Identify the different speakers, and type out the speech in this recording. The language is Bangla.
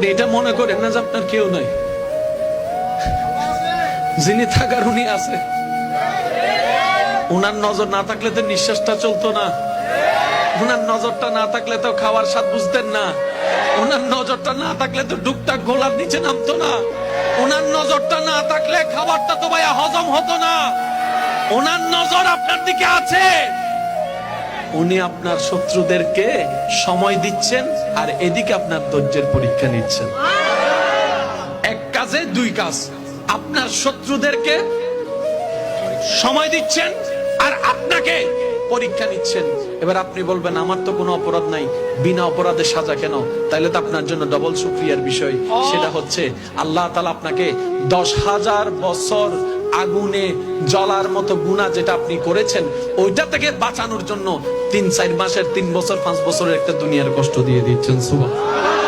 Speaker 1: আপনি এটা মনে করেন না যে আপনার কেউ নাই, যিনি থাকার উনি আছে। উনার নজর না থাকলে তো নিঃশ্বাসটা চলতো না, উনার নজরটা না থাকলে তো খাওয়ার স্বাদ বুঝতেন না, উনার নজরটা না থাকলে তো ডুকটাক গোলার নিচে নামতো না, উনার নজরটা না থাকলে খাবারটা তো ভাইয়া হজম হতো না। উনার নজর আপনার দিকে আছে। উনি আপনার শত্রুদেরকে সময় দিচ্ছেন আর এদিকে আপনার ধৈর্যের পরীক্ষা নিচ্ছেন। এক কাজে দুই কাজ, আপনার শত্রুদেরকে সময় দিচ্ছেন আর আপনাকে পরীক্ষা নিচ্ছেন। এবার আপনি বলবেন আমার তো কোনো অপরাধ নাই, বিনা অপরাধে সাজা কেন? তাইলে তো আপনার জন্য ডবল শুকরিয়ার বিষয়। সেটা হচ্ছে আল্লাহ তাআলা আপনাকে 10,000 বছর আগুনে জ্বলার মতো গুনাহ যেটা আপনি করেছেন ওইটা থেকে বাঁচানোর জন্য 3-4 মাসের 3 বছর 5 বছরের একটা দুনিয়ার কষ্ট দিয়ে দিচ্ছেন। সুবহানাল্লাহ।